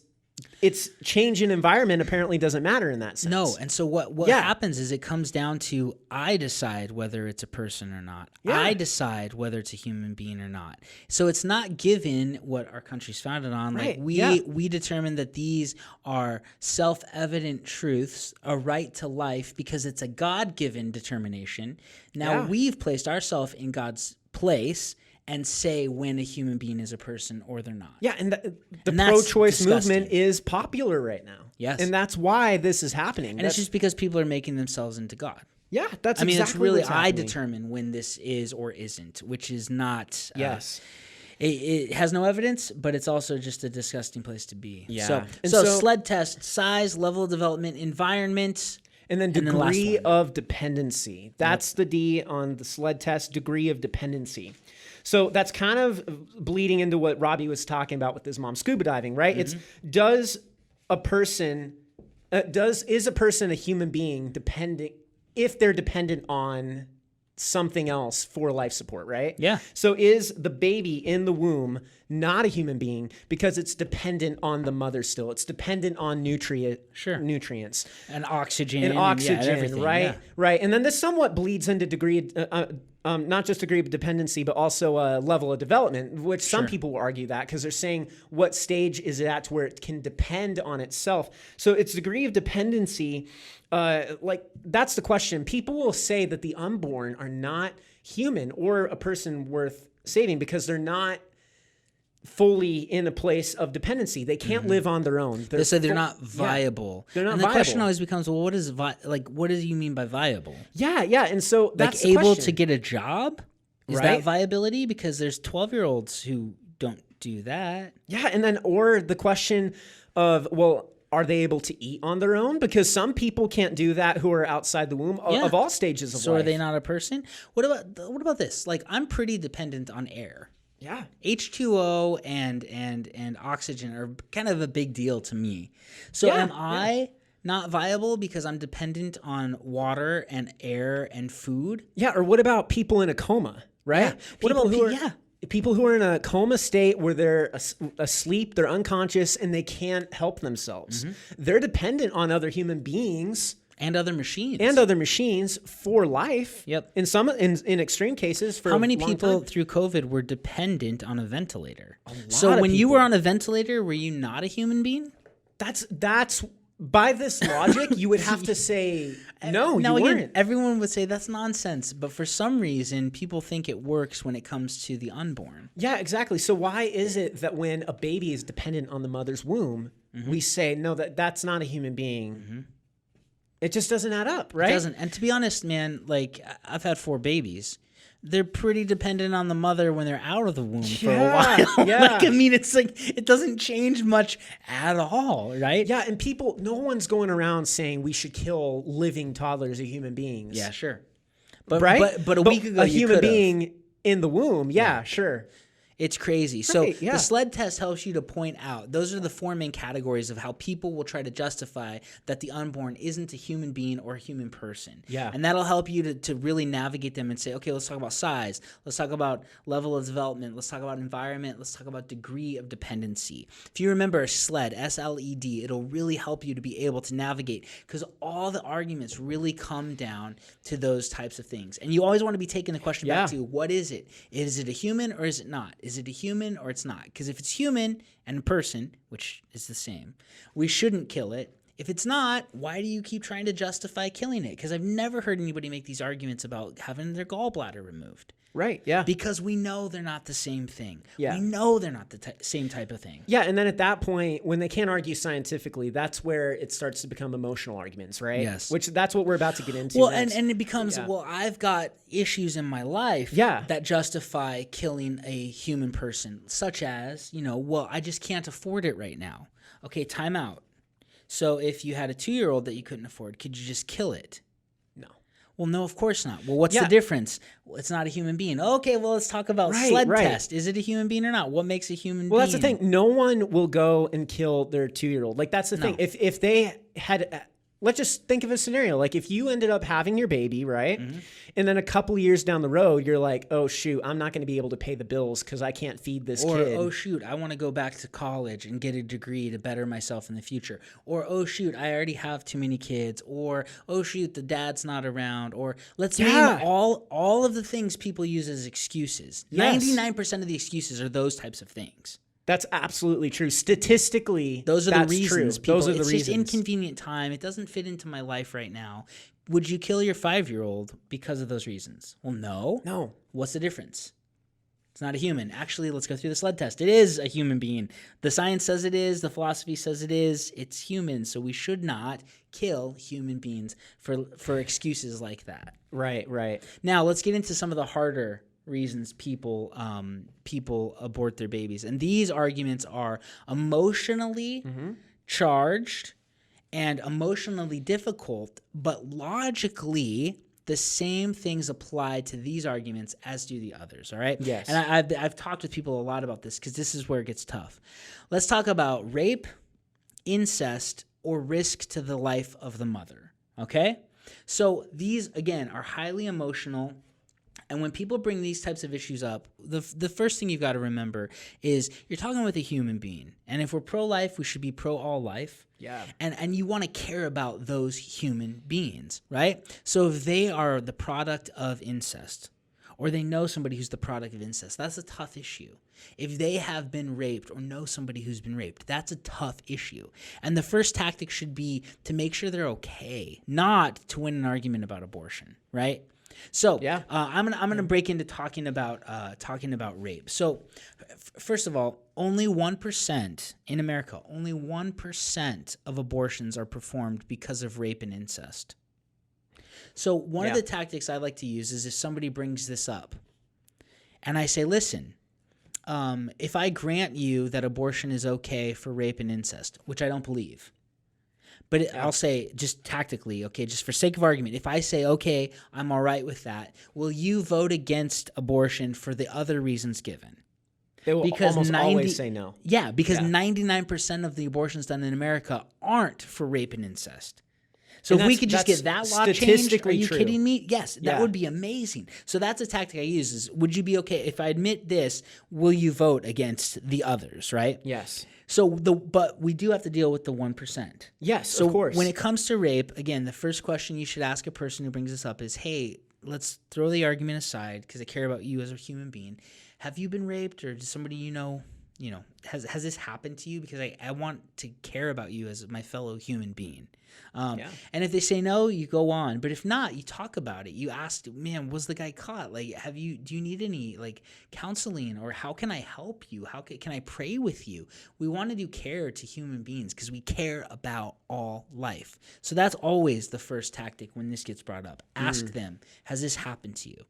B: its change in environment apparently doesn't matter in that sense.
A: No, and so what happens is it comes down to I decide whether it's a person or not.
B: Yeah.
A: I decide whether it's a human being or not. So it's not given what our country's founded on.
B: Right.
A: Like we determine that these are self-evident truths, a right to life, because it's a God-given determination. Now we've placed ourselves in God's place and say when a human being is a person or they're not.
B: Yeah, and the pro-choice movement is popular right now.
A: Yes.
B: And that's why this is happening.
A: And it's just because people are making themselves into God.
B: Yeah, that's
A: it's really, I determine when this is or isn't, which is not.
B: Yes.
A: It has no evidence, but it's also just a disgusting place to be.
B: Yeah.
A: So sled test, size, level of development, environment.
B: And then degree of dependency. That's the D on the sled test, degree of dependency. So that's kind of bleeding into what Robbie was talking about with his mom scuba diving, right? It's is a person a human being dependent if they're dependent on something else for life support, right?
A: Yeah.
B: So is the baby in the womb not a human being because it's dependent on the mother still? It's dependent on nutrients
A: and oxygen.
B: Everything, right?
A: Yeah.
B: Right. And then this somewhat bleeds into degree, not just degree of dependency, but also a level of development, which some people will argue that because they're saying what stage is it at to where it can depend on itself. So its degree of dependency, that's the question. People will say that the unborn are not human or a person worth saving because they're not fully in a place of dependency. They can't live on their own.
A: They say they're not viable.
B: They're not
A: and
B: viable.
A: The question always becomes, well, what is what do you mean by viable?
B: Yeah. And so that's
A: like
B: the
A: able
B: question.
A: to get a job? Is that viability? Because there's 12-year-olds who don't do that.
B: Yeah, and then or the question of, well, are they able to eat on their own? Because some people can't do that who are outside the womb of all stages of life.
A: So are they not a person? What about this? Like I'm pretty dependent on air.
B: Yeah.
A: H2O and oxygen are kind of a big deal to me. So am I not viable because I'm dependent on water and air and food?
B: Yeah, or what about people in a coma, right?
A: Yeah.
B: People who are in a coma state where they're asleep, they're unconscious, and they can't help themselves. They're dependent on other human beings.
A: And other machines.
B: For life.
A: Yep.
B: In extreme cases for
A: how many
B: a long
A: people
B: time.
A: through COVID were dependent on a ventilator?
B: A lot
A: so
B: of
A: when you
B: people.
A: were on a ventilator, were you not a human being?
B: That's by this logic, you would have to say no.
A: Now
B: you
A: again,
B: weren't.
A: everyone would say that's nonsense, but for some reason, people think it works when it comes to the unborn.
B: Yeah, exactly. So why is it that when a baby is dependent on the mother's womb, we say no, that's not a human being? It just doesn't add up, right?
A: It doesn't. And to be honest, man, like I've had 4 babies. They're pretty dependent on the mother when they're out of the womb for a while.
B: Yeah.
A: Like, I mean, it's like it doesn't change much at all, right?
B: Yeah, and no one's going around saying we should kill living toddlers or human beings.
A: Yeah, sure. But
B: right?
A: but a week ago,
B: a
A: you
B: human
A: could've.
B: being in the womb, yeah, sure.
A: It's crazy. So
B: yeah.
A: the SLED test helps you to point out, those are the 4 main categories of how people will try to justify that the unborn isn't a human being or a human person.
B: Yeah.
A: And that'll help you to really navigate them and say, okay, let's talk about size. Let's talk about level of development. Let's talk about environment. Let's talk about degree of dependency. If you remember SLED, S-L-E-D, it'll really help you to be able to navigate because all the arguments really come down to those types of things. And you always want to be taking the question back to, what is it? Is it a human or is it not? Is it a human or it's not? Because if it's human and a person, which is the same, we shouldn't kill it. If it's not, why do you keep trying to justify killing it? Because I've never heard anybody make these arguments about having their gallbladder removed.
B: Right, yeah.
A: Because we know they're not the same thing.
B: Yeah.
A: We know they're not the same type of thing.
B: Yeah, and then at that point, when they can't argue scientifically, that's where it starts to become emotional arguments, right?
A: Yes.
B: Which that's what we're about to get into
A: Well,
B: next.
A: and it becomes, well, I've got issues in my life that justify killing a human person, such as, well, I just can't afford it right now. Okay, time out. So if you had a 2-year-old that you couldn't afford, could you just kill it?
B: No.
A: Well, no, of course not. Well, what's the difference? Well, it's not a human being. Okay, well, let's talk about SLED test. Is it a human being or not? What makes a human being?
B: Well, that's the thing. No one will go and kill their 2-year-old. Like, that's the thing. If they had... Let's just think of a scenario. Like if you ended up having your baby, right? Mm-hmm. And then a couple years down the road, you're like, oh, shoot, I'm not going to be able to pay the bills because I can't feed this kid.
A: Or, oh, shoot, I want to go back to college and get a degree to better myself in the future. Or, oh, shoot, I already have too many kids. Or, oh, shoot, the dad's not around. Or let's name all of the things people use as excuses. Yes. 99% of the excuses are those types of things.
B: That's absolutely true. Statistically,
A: those are the reasons.
B: Those are the reasons.
A: It's just inconvenient time. It doesn't fit into my life right now. Would you kill your 5-year-old because of those reasons? Well, no.
B: No.
A: What's the difference? It's not a human. Actually, let's go through the SLED test. It is a human being. The science says it is. The philosophy says it is. It's human. So we should not kill human beings for excuses like that.
B: Right, right.
A: Now, let's get into some of the harder reasons people abort their babies. And these arguments are emotionally charged and emotionally difficult, but logically the same things apply to these arguments as do the others, all right?
B: Yes.
A: And I've talked with people a lot about this because this is where it gets tough. Let's talk about rape, incest, or risk to the life of the mother, okay? So these, again, are highly emotional. And when people bring these types of issues up, the first thing you've got to remember is you're talking with a human being. And if we're pro-life, we should be pro-all life.
B: Yeah.
A: And you want to care about those human beings, right? So if they are the product of incest, or they know somebody who's the product of incest, that's a tough issue. If they have been raped or know somebody who's been raped, that's a tough issue. And the first tactic should be to make sure they're okay, not to win an argument about abortion, right? So I'm gonna break into talking about rape. So first of all, only 1% in America, only 1% of abortions are performed because of rape and incest. So one of the tactics I like to use is if somebody brings this up, and I say, listen, if I grant you that abortion is okay for rape and incest, which I don't believe. But I'll say just tactically, okay, just for sake of argument, if I say, okay, I'm all right with that, will you vote against abortion for the other reasons given?
B: They will almost always say no.
A: Yeah, because 99% of the abortions done in America aren't for rape and incest. So if we could just get that law changed, are you kidding me? Yes, that would be amazing. So that's a tactic I use is, would you be okay if I admit this, will you vote against the others, right?
B: Yes.
A: So but we do have to deal with the 1%.
B: Yes,
A: of
B: course.
A: When it comes to rape, again, the first question you should ask a person who brings this up is, hey, let's throw the argument aside because I care about you as a human being. Have you been raped or does somebody you know has this happened to you? Because I want to care about you as my fellow human being. And if they say no, you go on. But if not, you talk about it. You ask, man, was the guy caught? Like, do you need any like counseling, or how can I help you? How can I pray with you? We want to do care to human beings because we care about all life. So that's always the first tactic when this gets brought up. Ask them, has this happened to you?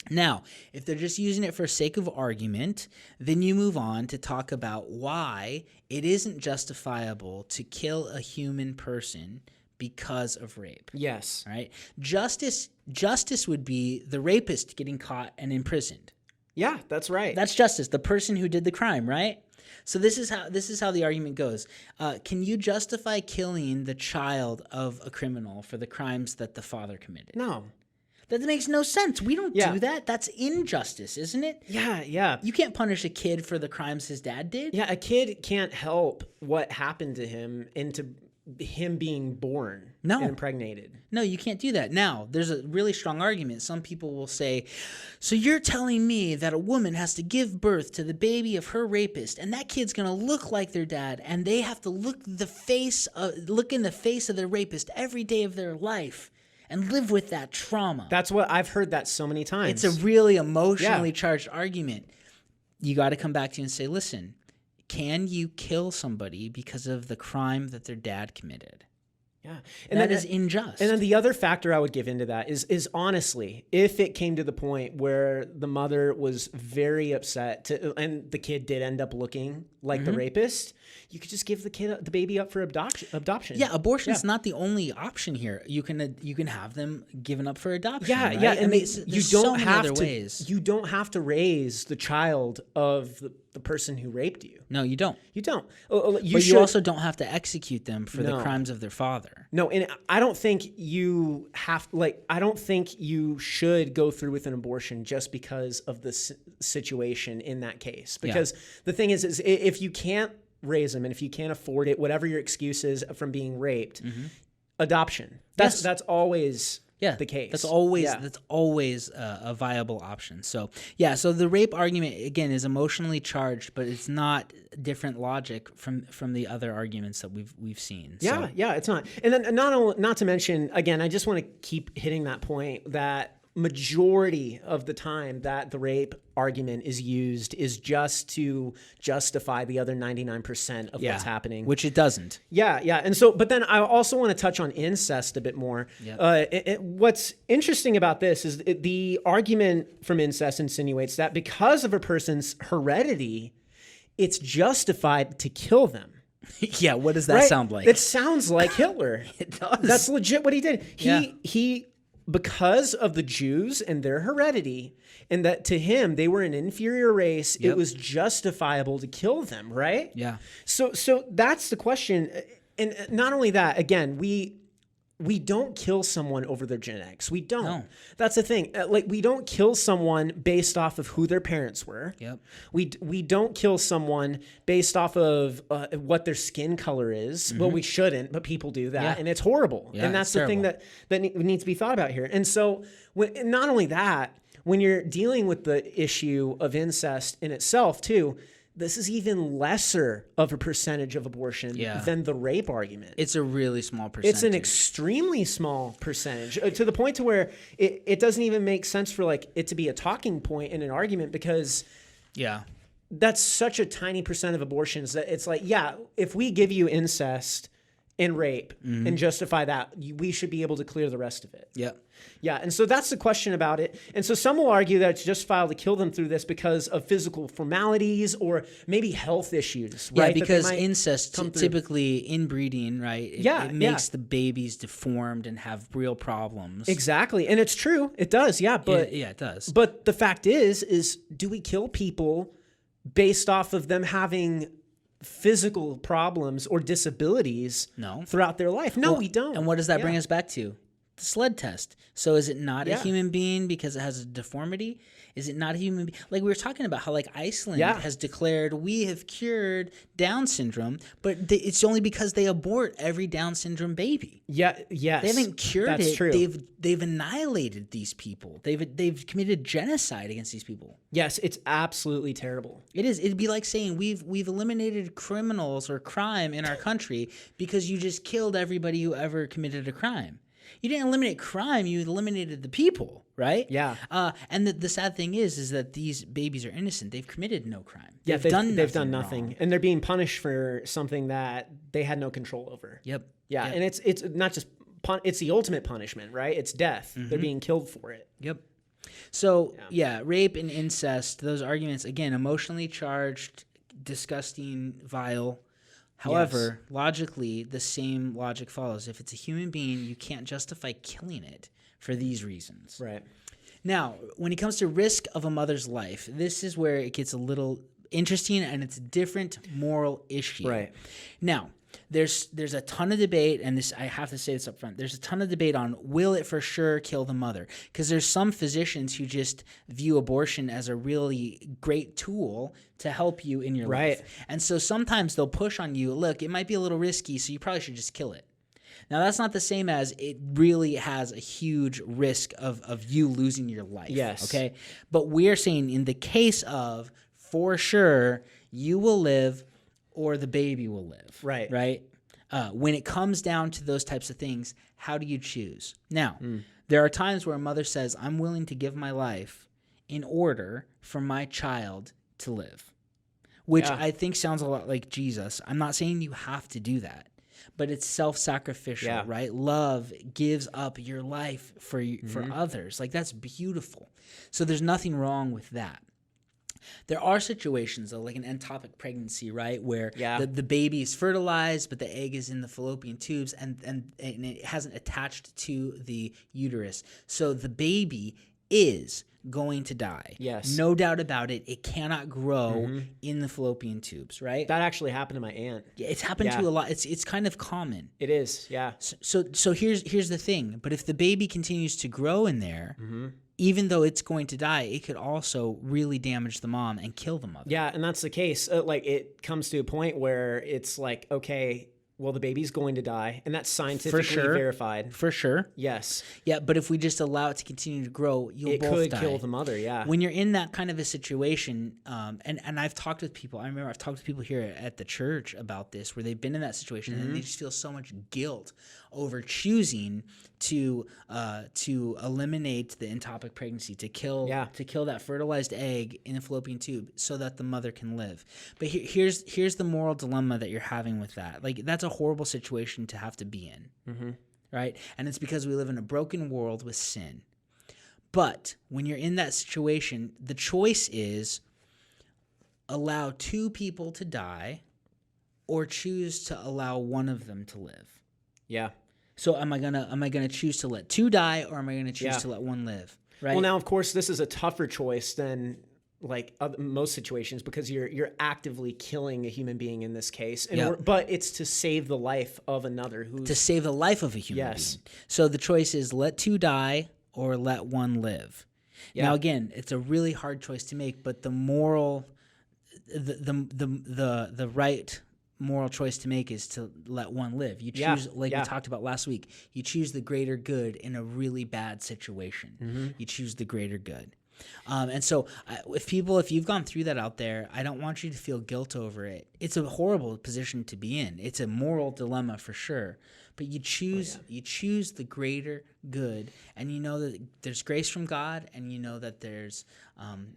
A: Now, if they're just using it for sake of argument, then you move on to talk about why it isn't justifiable to kill a human person because of rape.
B: Yes.
A: Right? Justice would be the rapist getting caught and imprisoned.
B: Yeah, that's right.
A: That's justice, the person who did the crime, right? So this is how the argument goes. Can you justify killing the child of a criminal for the crimes that the father committed?
B: No.
A: That makes no sense. We don't do that. That's injustice, isn't it?
B: Yeah.
A: You can't punish a kid for the crimes his dad did.
B: Yeah, a kid can't help what happened to him into him being born and impregnated.
A: No, you can't do that. Now, there's a really strong argument. Some people will say, so you're telling me that a woman has to give birth to the baby of her rapist, and that kid's going to look like their dad, and they have to look in the face of their rapist every day of their life and live with that trauma.
B: That's what I've heard that so many times.
A: It's a really emotionally charged argument. You got to come back to you and say, listen, can you kill somebody because of the crime that their dad committed?
B: Yeah.
A: And that is unjust.
B: And then the other factor I would give into that is honestly, if it came to the point where the mother was very upset and the kid did end up looking like the rapist, you could just give the baby up for adoption.
A: Yeah, abortion's not the only option here. You can have them given up for adoption.
B: Yeah,
A: right?
B: yeah, and
A: you don't have ways.
B: You don't have to raise the child of the person who raped you.
A: No, you don't.
B: You don't.
A: You also don't have to execute them for the crimes of their father.
B: No, and I don't think you should go through with an abortion just because of the situation in that case. Because the thing is if you can't raise them and if you can't afford it, whatever your excuse is from being raped, adoption. That's always the case.
A: That's always a viable option. So the rape argument again is emotionally charged, but it's not different logic from the other arguments that we've seen.
B: Yeah, it's not. And then not to mention again, I just want to keep hitting that point that majority of the time that the rape argument is used is just to justify the other 99% of what's happening.
A: Which it doesn't.
B: Yeah. And so, but then I also want to touch on incest a bit more. Yep. What's interesting about this is the argument from incest insinuates that because of a person's heredity, it's justified to kill them.
A: Yeah, what does that sound like?
B: It sounds like Hitler.
A: It does.
B: That's legit what he did. He because of the Jews and their heredity, and that to him they were an inferior race, it was justifiable to kill them, right?
A: Yeah.
B: So that's the question. And not only that, again, we don't kill someone over their genetics. We don't.
A: No.
B: That's the thing. We don't kill someone based off of who their parents were.
A: Yep.
B: We don't kill someone based off of what their skin color is. Well, we shouldn't, but people do that, and it's horrible.
A: Yeah,
B: and that's the thing that needs to be thought about here. And so, not only that, when you're dealing with the issue of incest in itself, too. This is even lesser of a percentage of abortion than the rape argument.
A: It's a really small percentage.
B: It's an extremely small percentage to the point to where it doesn't even make sense for it to be a talking point in an argument because that's such a tiny percent of abortions that it's if we give you incest and rape and justify that, we should be able to clear the rest of it. Yeah, and so that's the question about it. And so some will argue that it's justifiable to kill them through this because of physical formalities or maybe health issues, right?
A: Yeah, because incest, typically inbreeding, right? It makes the babies deformed and have real problems.
B: Exactly, and it's true. It does, but
A: it does.
B: But the fact is do we kill people based off of them having physical problems or disabilities throughout their life? No, we don't.
A: And what does that bring us back to? the sled test. So is it not a
B: Yeah.
A: human being because it has a deformity? Is it not a human being? Like we were talking about how like Iceland
B: Yeah.
A: has declared we have cured Down syndrome, but it's only because they abort every Down syndrome baby.
B: Yeah, yes.
A: They haven't cured
B: That's
A: it.
B: True.
A: They've annihilated these people. They've committed genocide against these people.
B: Yes, it's absolutely terrible.
A: It is. It'd be like saying we've eliminated criminals or crime in our country because you just killed everybody who ever committed a crime. You didn't eliminate crime, you eliminated the people, right?
B: Yeah.
A: And the sad thing is that these babies are innocent. They've committed no crime.
B: Yeah, they've done nothing.
A: wrong.
B: And they're being punished for something that they had no control over.
A: Yep.
B: Yeah,
A: Yep.
B: and it's not just it's the ultimate punishment, right? It's death. They're being killed for it.
A: Yep. So, yeah, rape and incest, those arguments, again, emotionally charged, disgusting, vile. However, logically, the same logic follows. If it's a human being, you can't justify killing it for these reasons.
B: Right.
A: Now, when it comes to risk of a mother's life, this is where it gets a little interesting, and it's a different moral issue.
B: Right.
A: Now, there's a ton of debate, and this I have to say this up front. There's a ton of debate on will it for sure kill the mother, because there's some physicians who just view abortion as a really great tool to help you in your life. And so sometimes they'll push on you, look, it might be a little risky, so you probably should just kill it. Now, that's not the same as it really has a huge risk of you losing your life.
B: Yes.
A: Okay? But we're saying in the case of, for sure, you will live or the baby will live.
B: Right.
A: Right? When it comes down to those types of things, how do you choose? Now, there are times where a mother says, I'm willing to give my life in order for my child to live, which I think sounds a lot like Jesus. I'm not saying you have to do that, but it's self-sacrificial, right? Love gives up your life for others. Like, that's beautiful. So there's nothing wrong with that. There are situations, though, like an ectopic pregnancy, right, where the baby is fertilized, but the egg is in the fallopian tubes and it hasn't attached to the uterus. So the baby is going to die.
B: Yes.
A: No doubt about it. It cannot grow in the fallopian tubes, right?
B: That actually happened to my aunt.
A: Yeah, it's happened to a lot. It's kind of common.
B: It is, yeah.
A: So here's the thing. But if the baby continues to grow in there, even though it's going to die, it could also really damage the mom and kill the mother.
B: Yeah, and that's the case. Like, it comes to a point where it's like, okay, well, the baby's going to die, and that's scientifically verified.
A: For sure.
B: Yes.
A: Yeah, but if we just allow it to continue to grow, you'll both die.
B: It could kill the mother, yeah.
A: When you're in that kind of a situation, and I've talked with people, I remember I've talked to people here at the church about this, where they've been in that situation, and they just feel so much guilt over choosing to eliminate the ectopic pregnancy, to kill that fertilized egg in a fallopian tube so that the mother can live. But here's the moral dilemma that you're having with that. Like, that's a horrible situation to have to be in, right? And it's because we live in a broken world with sin. But when you're in that situation, the choice is allow two people to die or choose to allow one of them to live.
B: Yeah.
A: So am I gonna choose to let two die, or am I gonna choose to let one live? Right.
B: Well, now, of course, this is a tougher choice than like most situations, because you're actively killing a human being in this case, but it's to save the life of another to
A: save the life of a human being. So the choice is let two die or let one live. Yeah. Now, again, it's a really hard choice to make, but the right moral choice to make is to let one live. You choose, we talked about last week, you choose the greater good in a really bad situation. You choose the greater good. And so if you've gone through that out there, I don't want you to feel guilt over it. It's a horrible position to be in. It's a moral dilemma for sure. But you choose the greater good, and you know that there's grace from God, and you know that there's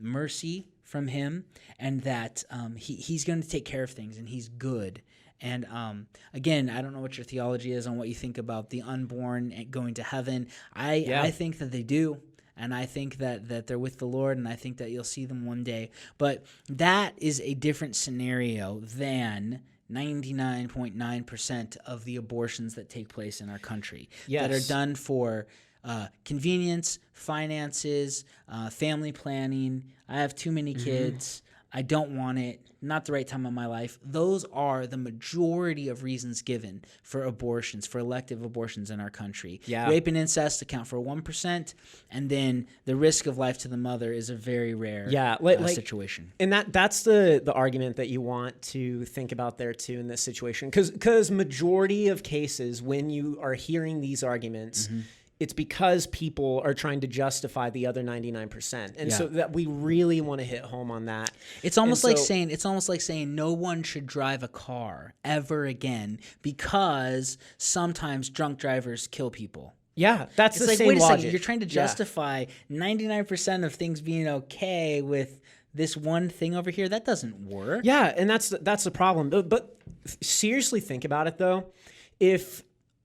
A: mercy from Him, and that He's going to take care of things, and He's good. And again, I don't know what your theology is on what you think about the unborn going to heaven. I think that they do. And I think that they're with the Lord, and I think that you'll see them one day. But that is a different scenario than 99.9% of the abortions that take place in our country that are done for convenience, finances, family planning. I have too many kids. I don't want it, not the right time of my life. Those are the majority of reasons given for abortions, for elective abortions in our country.
B: Yeah.
A: Rape and incest account for 1%, and then the risk of life to the mother is a very rare situation.
B: And that's the argument that you want to think about there too in this situation. Because majority of cases, when you are hearing these arguments, it's because people are trying to justify the other 99%. And so that we really want to hit home on that.
A: It's almost like saying no one should drive a car ever again because sometimes drunk drivers kill people.
B: Yeah, that's
A: It's
B: the
A: like,
B: same
A: wait a
B: logic.
A: second, you're trying to justify 99% of things being okay with this one thing over here. That doesn't work.
B: Yeah, and that's the problem. But seriously think about it though. If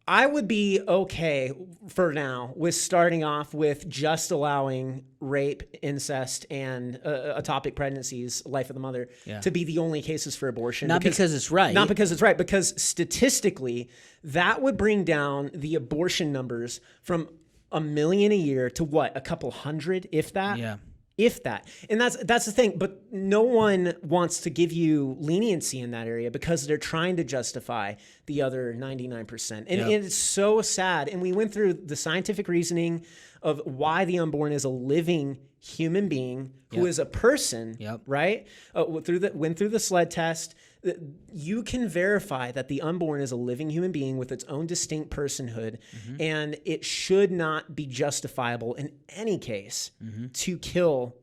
B: I would be okay for now with starting off with just allowing rape, incest, and ectopic pregnancies, life of the mother, to be the only cases for abortion.
A: Not because it's right.
B: Not because it's right, because statistically, that would bring down the abortion numbers from 1 million a year to what, a couple hundred, if that?
A: Yeah.
B: If that. And that's the thing. But no one wants to give you leniency in that area because they're trying to justify the other 99%. And it's so sad. And we went through the scientific reasoning of why the unborn is a living human being who is a person, right? Went through the sled test. You can verify that the unborn is a living human being with its own distinct personhood, and it should not be justifiable in any case to kill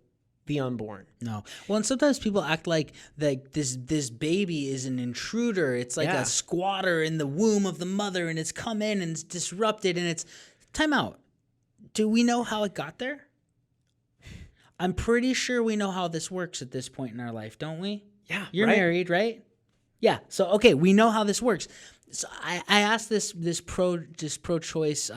B: the unborn.
A: No. Well, and sometimes people act like this baby is an intruder. It's like a squatter in the womb of the mother, and it's come in and it's disrupted, and it's time out. Do we know how it got there? I'm pretty sure we know how this works at this point in our life, don't we?
B: Yeah.
A: You're married, right? Yeah. So, okay, we know how this works. So I asked this pro-choice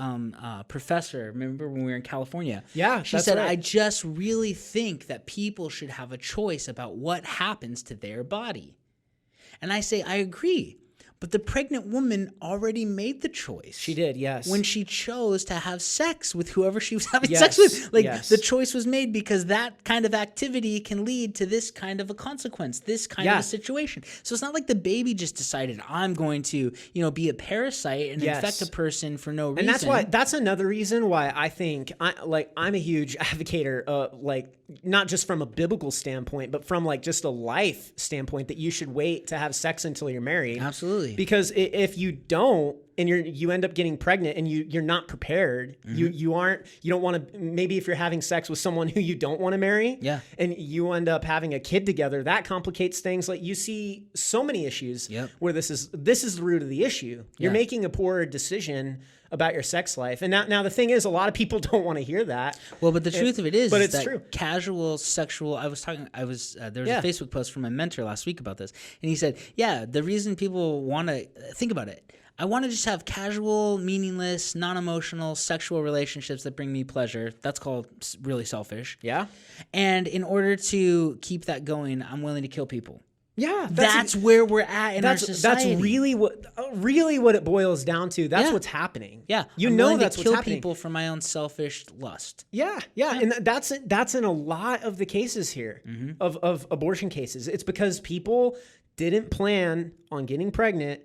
A: professor, remember when we were in California?
B: Yeah,
A: she said, I just really think that people should have a choice about what happens to their body. And I say, I agree. But the pregnant woman already made the choice.
B: She did, yes.
A: When she chose to have sex with whoever she was having sex with. The choice was made because that kind of activity can lead to this kind of a consequence, this kind of a situation. So it's not like the baby just decided, I'm going to, be a parasite and infect a person for no reason.
B: And that's another reason why I think I'm a huge advocator, not just from a biblical standpoint, but from just a life standpoint, that you should wait to have sex until you're married.
A: Absolutely.
B: Because if you don't, and you end up getting pregnant and you're not prepared, you don't want to, maybe if you're having sex with someone who you don't want to marry, and you end up having a kid together, that complicates things. Like you see so many issues where this is the root of the issue. You're making a poor decision about your sex life. And now the thing is, a lot of people don't want to hear that.
A: Well, but the truth of it is,
B: it's
A: that
B: true.
A: Casual sexual, there was a Facebook post from my mentor last week about this. And he said, the reason people want to think about it, I want to just have casual, meaningless, non-emotional sexual relationships that bring me pleasure. That's called really selfish.
B: Yeah.
A: And in order to keep that going, I'm willing to kill people.
B: Yeah,
A: that's where we're at in our society.
B: That's really what it boils down to. That's what's happening.
A: Yeah,
B: that's what's
A: kill
B: happening.
A: People for my own selfish lust.
B: Yeah, and that's in a lot of the cases here of abortion cases. It's because people didn't plan on getting pregnant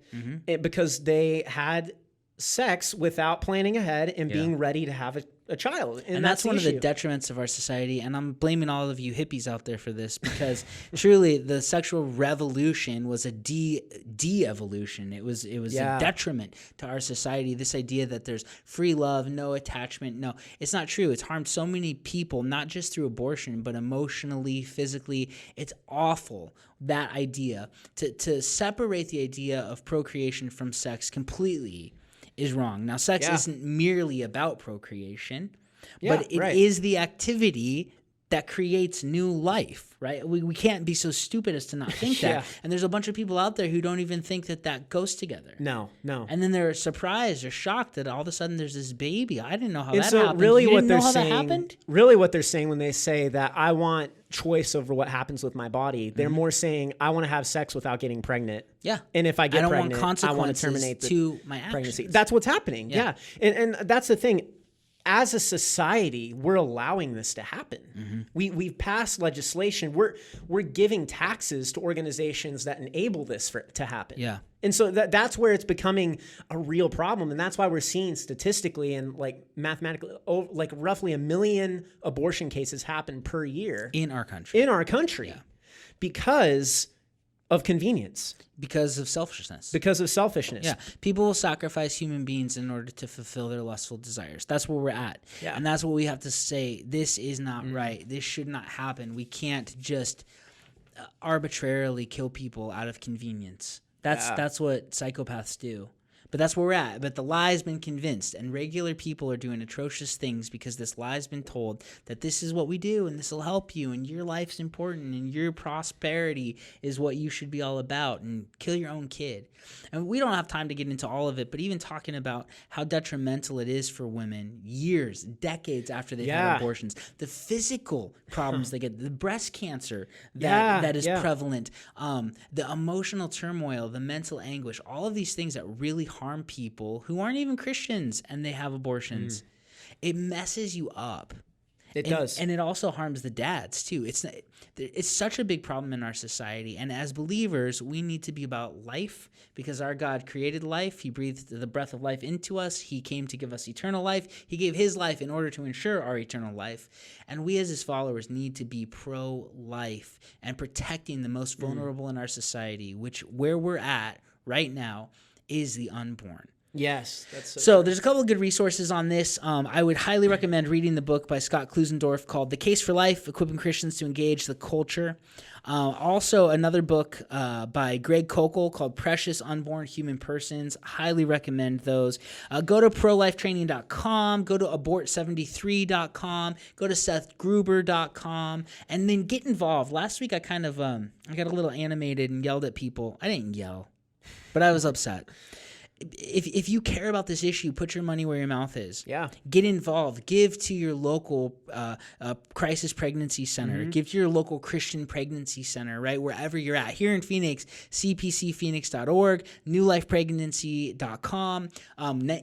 B: because they had sex without planning ahead and being ready to have a child.
A: And that's one of the detriments of our society. And I'm blaming all of you hippies out there for this because truly the sexual revolution was a de-evolution. It was a detriment to our society. This idea that there's free love, no attachment. No, it's not true. It's harmed so many people, not just through abortion, but emotionally, physically. It's awful. That idea to separate the idea of procreation from sex completely is wrong. Now, sex isn't merely about procreation, but it is the activity that creates new life, right? We can't be so stupid as to not think that. And there's a bunch of people out there who don't even think that goes together.
B: No.
A: And then they're surprised or shocked that all of a sudden there's this baby. I didn't know how that happened.
B: Really,
A: you
B: what
A: didn't know
B: they're
A: how
B: saying,
A: that happened?
B: Really, what they're saying when they say that I want choice over what happens with my body, they're more saying I want to have sex without getting pregnant.
A: Yeah.
B: And if I get
A: pregnant,
B: I want to terminate
A: to my
B: pregnancy.
A: actions.
B: That's what's happening. Yeah. And that's the thing. as a society, we're allowing this to happen. We've passed legislation. We're giving taxes to organizations that enable this to happen.
A: Yeah.
B: And so that's where it's becoming a real problem. And that's why we're seeing statistically and like mathematically, like roughly 1 million abortion cases happen per year.
A: In our country.
B: Yeah. Because of convenience.
A: Because of selfishness.
B: Yeah.
A: People will sacrifice human beings in order to fulfill their lustful desires. That's where we're at.
B: Yeah.
A: And that's what we have to say. This is not right. This should not happen. We can't just arbitrarily kill people out of convenience. That's what psychopaths do. But that's where we're at. But the lie's been convinced, and regular people are doing atrocious things because this lie's been told that this is what we do, and this will help you, and your life's important, and your prosperity is what you should be all about, and kill your own kid. And we don't have time to get into all of it, but even talking about how detrimental it is for women years, decades after they've had abortions, the physical problems they get, the breast cancer that is prevalent, the emotional turmoil, the mental anguish, all of these things that really harm people who aren't even Christians and they have abortions. It messes you up.
B: It does.
A: And it also harms the dads too. It's such a big problem in our society. And as believers, we need to be about life because our God created life. He breathed the breath of life into us. He came to give us eternal life. He gave his life in order to ensure our eternal life. And we as his followers need to be pro-life and protecting the most vulnerable in our society, which where we're at right now is the unborn.
B: Yes. That's
A: so there's a couple of good resources on this. I would highly recommend reading the book by Scott Klusendorf called The Case for Life, Equipping Christians to Engage the Culture. Also another book by Greg Kokel called Precious Unborn Human Persons. Highly recommend those. Go to prolifetraining.com, go to abort73.com, go to sethgruber.com, and then get involved. Last week I kind of I got a little animated and yelled at people. I didn't yell, but I was upset. If you care about this issue, put your money where your mouth is.
B: Yeah.
A: Get involved. Give to your local crisis pregnancy center. Give to your local Christian pregnancy center, right? Wherever you're at. Here in Phoenix, cpcphoenix.org, newlifepregnancy.com,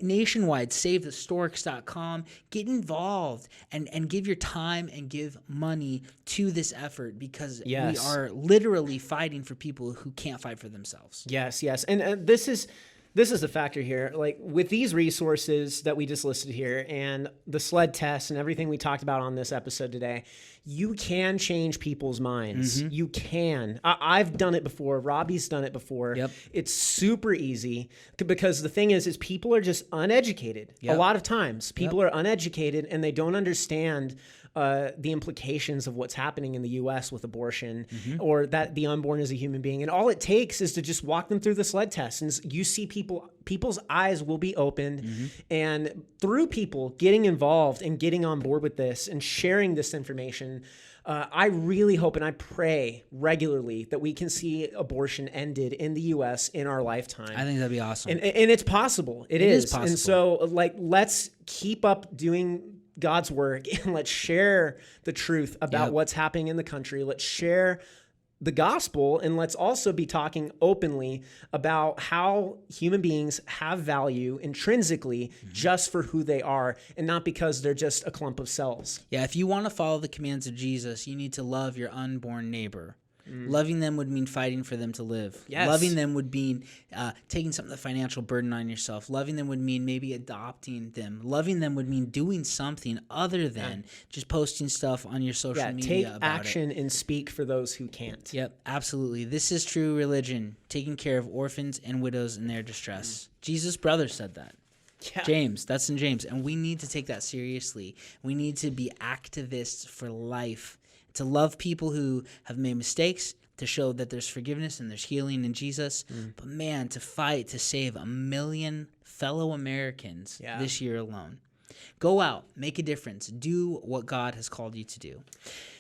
A: nationwide, savethestorks.com. Get involved and give your time and give money to this effort because we are literally fighting for people who can't fight for themselves.
B: Yes. And this is the factor here. Like with these resources that we just listed here and the SLED test and everything we talked about on this episode today, you can change people's minds. You can. I've done it before. Robbie's done it before.
A: Yep.
B: It's super easy because the thing is people are just uneducated. A lot of times people are uneducated and they don't understand the implications of what's happening in the U.S. with abortion or that the unborn is a human being. And all it takes is to just walk them through the SLED test. And you see people's eyes will be opened. And through people getting involved and getting on board with this and sharing this information, I really hope and I pray regularly that we can see abortion ended in the U.S. in our lifetime.
A: I think that'd be awesome.
B: And it's possible. It is
A: possible.
B: And so let's keep up doing God's work and let's share the truth about what's happening in the country. Let's share the gospel and let's also be talking openly about how human beings have value intrinsically just for who they are and not because they're just a clump of cells.
A: Yeah, if you want to follow the commands of Jesus, you need to love your unborn neighbor. Loving them would mean fighting for them to live.
B: Yes.
A: Loving them would mean taking some of the financial burden on yourself. Loving them would mean maybe adopting them. Loving them would mean doing something other than just posting stuff on your social media
B: take
A: about
B: action and speak for those who can't.
A: Yep, absolutely. This is true religion, taking care of orphans and widows in their distress. Jesus' brother said that.
B: Yeah.
A: James, that's in James. And we need to take that seriously. We need to be activists for life. To love people who have made mistakes, to show that there's forgiveness and there's healing in Jesus. But man, to fight to save 1 million fellow Americans this year alone. Go out, make a difference, do what God has called you to do.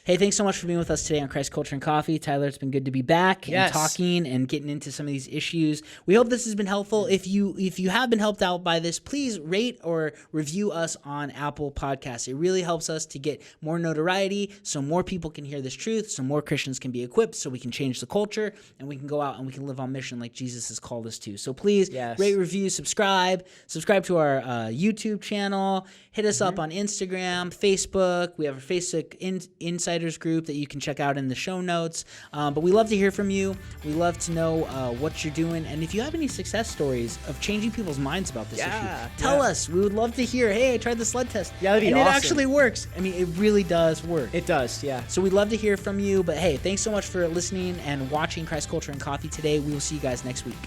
A: Hey, thanks so much for being with us today on Christ Culture and Coffee. Tyler, it's been good to be back and talking and getting into some of these issues. We hope this has been helpful. If you have been helped out by this, please rate or review us on Apple Podcasts. It really helps us to get more notoriety so more people can hear this truth, so more Christians can be equipped, so we can change the culture and we can go out and we can live on mission like Jesus has called us to. So please rate, review, subscribe to our YouTube channel. Hit us up on Instagram, Facebook. We have a Facebook Insiders group that you can check out in the show notes. But we love to hear from you. We love to know what you're doing. And if you have any success stories of changing people's minds about this issue, tell us. We would love to hear, hey, I tried the sled test.
B: Yeah, that'd be awesome.
A: It actually works. I mean, it really does work.
B: It does, yeah.
A: So we'd love to hear from you. But hey, thanks so much for listening and watching Christ Culture and Coffee today. We will see you guys next week.